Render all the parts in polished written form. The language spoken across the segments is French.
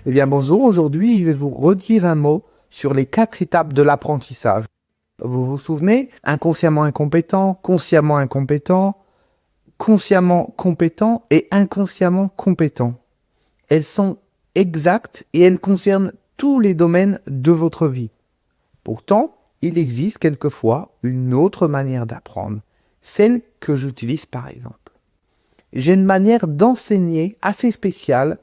Eh bien bonjour, aujourd'hui je vais vous redire un mot sur les 4 étapes de l'apprentissage. Vous vous souvenez? Inconsciemment incompétent, consciemment incompétent, consciemment compétent et inconsciemment compétent. Elles sont exactes et elles concernent tous les domaines de votre vie. Pourtant, il existe quelquefois une autre manière d'apprendre, celle que j'utilise par exemple. J'ai une manière d'enseigner assez spéciale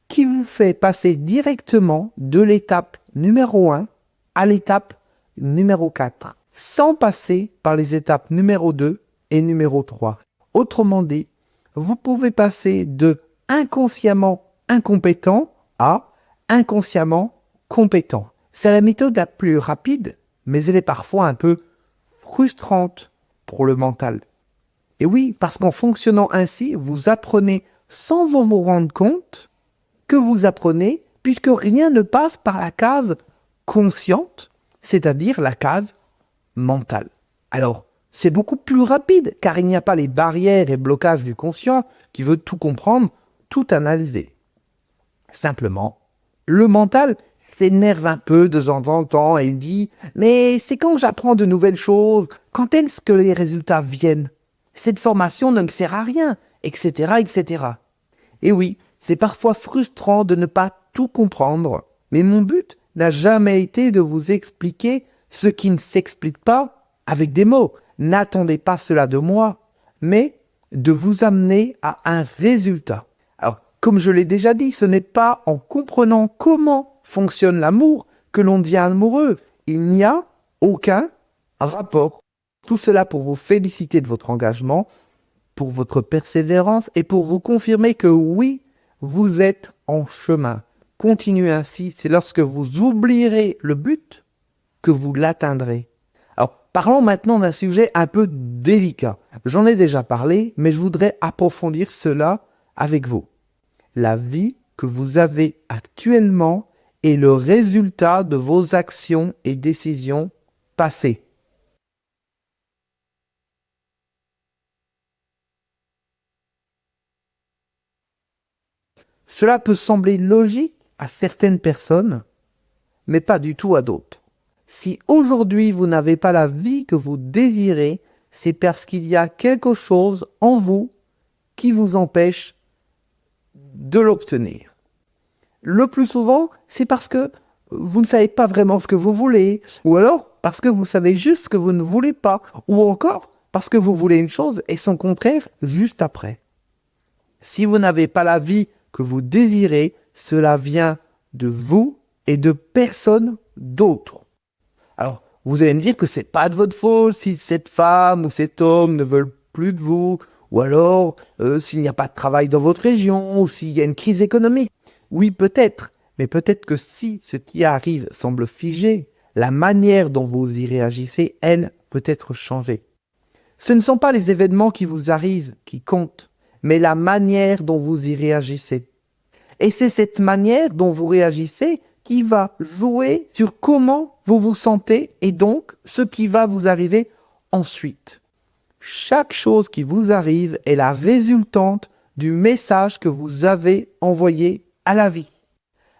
qui vous fait passer directement de l'étape numéro 1 à l'étape numéro 4, sans passer par les étapes numéro 2 et numéro 3. Autrement dit, vous pouvez passer de inconsciemment incompétent à inconsciemment compétent. C'est la méthode la plus rapide, mais elle est parfois un peu frustrante pour le mental. Et oui, parce qu'en fonctionnant ainsi, vous apprenez sans vous rendre compte que vous apprenez, puisque rien ne passe par la case consciente, c'est-à-dire la case mentale. Alors, c'est beaucoup plus rapide, car il n'y a pas les barrières et blocages du conscient qui veut tout comprendre, tout analyser. Simplement, le mental s'énerve un peu de temps en temps et il dit « Mais c'est quand j'apprends de nouvelles choses, quand est-ce que les résultats viennent? Cette formation ne me sert à rien, etc. etc. » Et oui, c'est parfois frustrant de ne pas tout comprendre, mais mon but n'a jamais été de vous expliquer ce qui ne s'explique pas avec des mots. N'attendez pas cela de moi, mais de vous amener à un résultat. Alors, comme je l'ai déjà dit, ce n'est pas en comprenant comment fonctionne l'amour que l'on devient amoureux. Il n'y a aucun rapport. Tout cela pour vous féliciter de votre engagement, pour votre persévérance et pour vous confirmer que oui, vous êtes en chemin. Continuez ainsi, c'est lorsque vous oublierez le but que vous l'atteindrez. Alors, parlons maintenant d'un sujet un peu délicat. J'en ai déjà parlé, mais je voudrais approfondir cela avec vous. La vie que vous avez actuellement est le résultat de vos actions et décisions passées. Cela peut sembler logique à certaines personnes, mais pas du tout à d'autres. Si aujourd'hui vous n'avez pas la vie que vous désirez, c'est parce qu'il y a quelque chose en vous qui vous empêche de l'obtenir. Le plus souvent, c'est parce que vous ne savez pas vraiment ce que vous voulez, ou alors parce que vous savez juste ce que vous ne voulez pas, ou encore parce que vous voulez une chose et son contraire juste après. Si vous n'avez pas la vie que vous désirez, cela vient de vous et de personne d'autre. Alors, vous allez me dire que c'est pas de votre faute si cette femme ou cet homme ne veulent plus de vous, ou alors s'il n'y a pas de travail dans votre région, ou s'il y a une crise économique. Oui, peut-être, mais peut-être que si ce qui arrive semble figé, la manière dont vous y réagissez, elle, peut être changée. Ce ne sont pas les événements qui vous arrivent qui comptent, mais la manière dont vous y réagissez. Et c'est cette manière dont vous réagissez qui va jouer sur comment vous vous sentez et donc ce qui va vous arriver ensuite. Chaque chose qui vous arrive est la résultante du message que vous avez envoyé à la vie.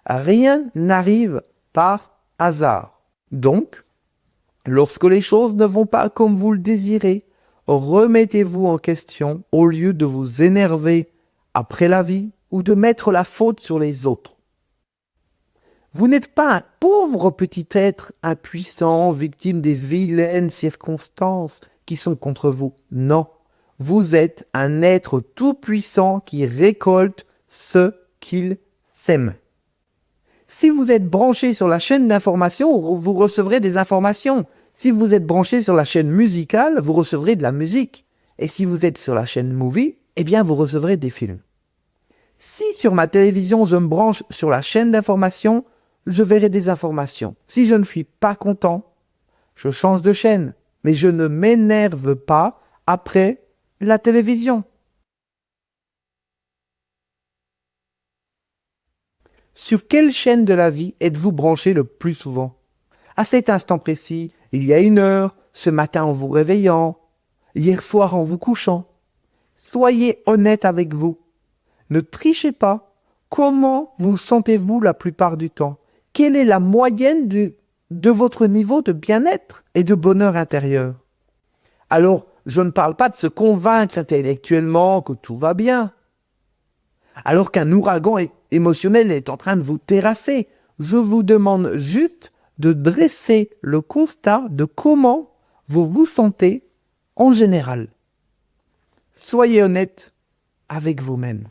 Rien n'arrive par hasard. Donc, lorsque les choses ne vont pas comme vous le désirez, remettez-vous en question au lieu de vous énerver après la vie ou de mettre la faute sur les autres. Vous n'êtes pas un pauvre petit être impuissant, victime des vilaines circonstances qui sont contre vous. Non, vous êtes un être tout-puissant qui récolte ce qu'il sème. Si vous êtes branché sur la chaîne d'information, vous recevrez des informations. Si vous êtes branché sur la chaîne musicale, vous recevrez de la musique. Et si vous êtes sur la chaîne movie, eh bien vous recevrez des films. Si sur ma télévision je me branche sur la chaîne d'information, je verrai des informations. Si je ne suis pas content, je change de chaîne. Mais je ne m'énerve pas après la télévision. Sur quelle chaîne de la vie êtes-vous branché le plus souvent? À cet instant précis, il y a 1 heure, ce matin en vous réveillant, hier soir en vous couchant. Soyez honnête avec vous. Ne trichez pas. Comment vous sentez-vous la plupart du temps? Quelle est la moyenne de votre niveau de bien-être et de bonheur intérieur? Alors, je ne parle pas de se convaincre intellectuellement que tout va bien, alors qu'un ouragan émotionnel est en train de vous terrasser. Je vous demande juste de dresser le constat de comment vous vous sentez en général. Soyez honnête avec vous-même.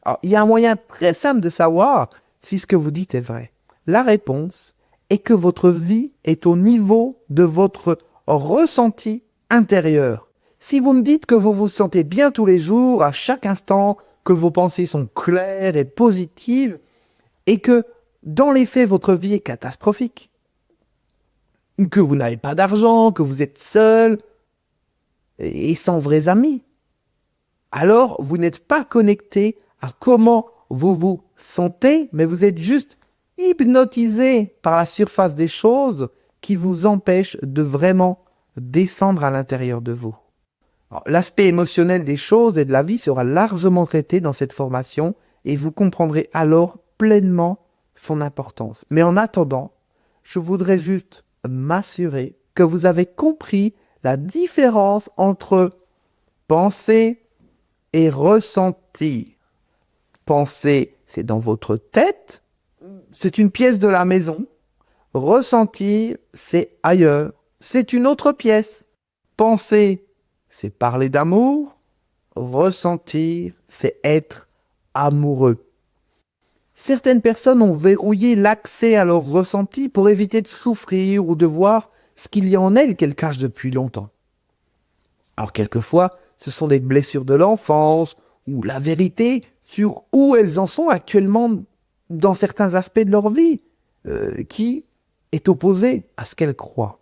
Alors, il y a un moyen très simple de savoir si ce que vous dites est vrai. La réponse est que votre vie est au niveau de votre ressenti intérieur. Si vous me dites que vous vous sentez bien tous les jours, à chaque instant, que vos pensées sont claires et positives, et que dans les faits, votre vie est catastrophique, que vous n'avez pas d'argent, que vous êtes seul et sans vrais amis, alors vous n'êtes pas connecté à comment vous vous sentez, mais vous êtes juste hypnotisé par la surface des choses qui vous empêchent de vraiment descendre à l'intérieur de vous. L'aspect émotionnel des choses et de la vie sera largement traité dans cette formation et vous comprendrez alors pleinement son importance. Mais en attendant, je voudrais juste m'assurer que vous avez compris la différence entre penser et ressentir. Penser, c'est dans votre tête, c'est une pièce de la maison. Ressentir, c'est ailleurs, c'est une autre pièce. Penser, c'est parler d'amour. Ressentir, c'est être amoureux. Certaines personnes ont verrouillé l'accès à leur ressenti pour éviter de souffrir ou de voir ce qu'il y a en elles qu'elles cachent depuis longtemps. Alors quelquefois, ce sont des blessures de l'enfance ou la vérité sur où elles en sont actuellement dans certains aspects de leur vie, qui est opposé à ce qu'elles croient.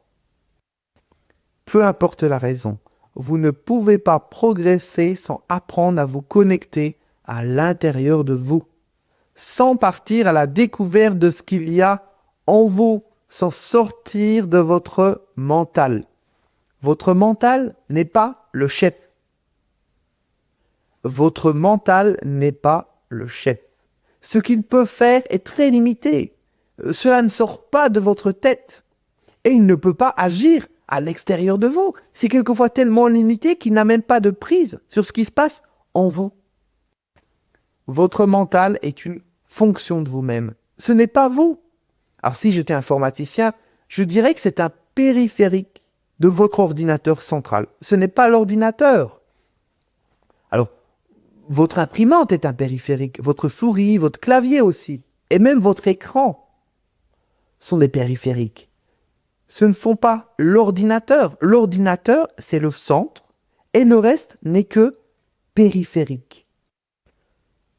Peu importe la raison, vous ne pouvez pas progresser sans apprendre à vous connecter à l'intérieur de vous, sans partir à la découverte de ce qu'il y a en vous, sans sortir de votre mental. Votre mental n'est pas le chef. Votre mental n'est pas le chef. Ce qu'il peut faire est très limité. Cela ne sort pas de votre tête. Et il ne peut pas agir à l'extérieur de vous. C'est quelquefois tellement limité qu'il n'a même pas de prise sur ce qui se passe en vous. Votre mental est une fonction de vous-même. Ce n'est pas vous. Alors si j'étais informaticien, je dirais que c'est un périphérique de votre ordinateur central. Ce n'est pas l'ordinateur. Alors, votre imprimante est un périphérique, votre souris, votre clavier aussi, et même votre écran sont des périphériques. Ce ne sont pas l'ordinateur. L'ordinateur, c'est le centre, et le reste n'est que périphérique.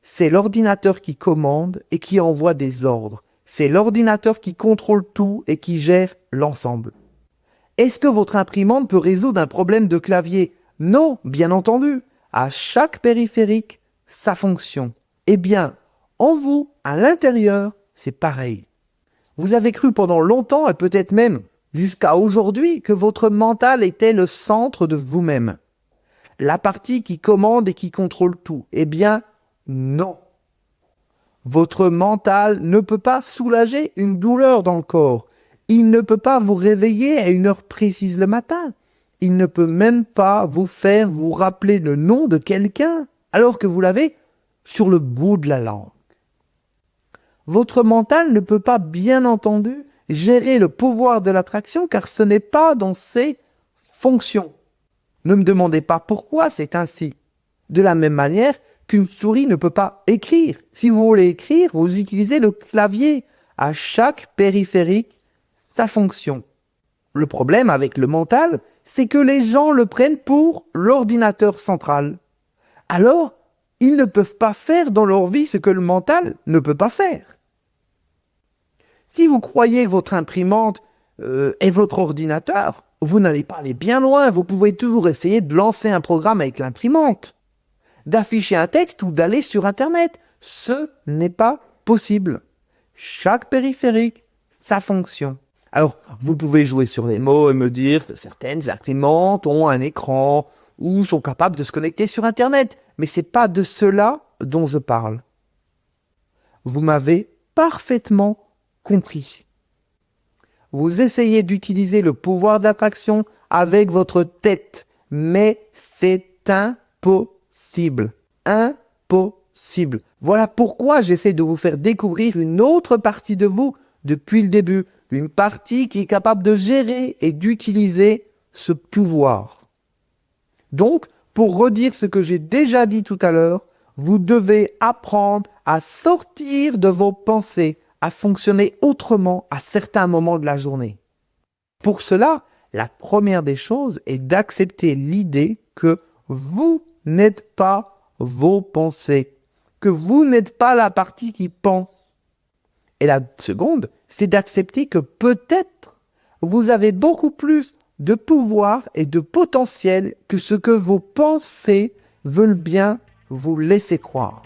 C'est l'ordinateur qui commande et qui envoie des ordres. C'est l'ordinateur qui contrôle tout et qui gère l'ensemble. Est-ce que votre imprimante peut résoudre un problème de clavier? Non, bien entendu. À chaque périphérique, sa fonction. Eh bien, en vous, à l'intérieur, c'est pareil. Vous avez cru pendant longtemps, et peut-être même jusqu'à aujourd'hui, que votre mental était le centre de vous-même. La partie qui commande et qui contrôle tout. Eh bien, non. Votre mental ne peut pas soulager une douleur dans le corps. Il ne peut pas vous réveiller à une heure précise le matin. Il ne peut même pas vous faire vous rappeler le nom de quelqu'un, alors que vous l'avez sur le bout de la langue. Votre mental ne peut pas, bien entendu, gérer le pouvoir de l'attraction, car ce n'est pas dans ses fonctions. Ne me demandez pas pourquoi c'est ainsi. De la même manière qu'une souris ne peut pas écrire. Si vous voulez écrire, vous utilisez le clavier. À chaque périphérique, sa fonction. Le problème avec le mental, c'est que les gens le prennent pour l'ordinateur central. Alors, ils ne peuvent pas faire dans leur vie ce que le mental ne peut pas faire. Si vous croyez que votre imprimante est votre ordinateur, vous n'allez pas aller bien loin. Vous pouvez toujours essayer de lancer un programme avec l'imprimante, d'afficher un texte ou d'aller sur Internet. Ce n'est pas possible. Chaque périphérique, sa fonction. Alors, vous pouvez jouer sur les mots et me dire que certaines imprimantes ont un écran ou sont capables de se connecter sur Internet. Mais ce n'est pas de cela dont je parle. vous m'avez parfaitement compris. Vous essayez d'utiliser le pouvoir d'attraction avec votre tête, mais c'est impossible. Impossible. Voilà pourquoi j'essaie de vous faire découvrir une autre partie de vous depuis le début. Une partie qui est capable de gérer et d'utiliser ce pouvoir. Donc, pour redire ce que j'ai déjà dit tout à l'heure, vous devez apprendre à sortir de vos pensées, à fonctionner autrement à certains moments de la journée. Pour cela, la première des choses est d'accepter l'idée que vous n'êtes pas vos pensées, que vous n'êtes pas la partie qui pense. Et la seconde, c'est d'accepter que peut-être vous avez beaucoup plus de pouvoir et de potentiel que ce que vos pensées veulent bien vous laisser croire.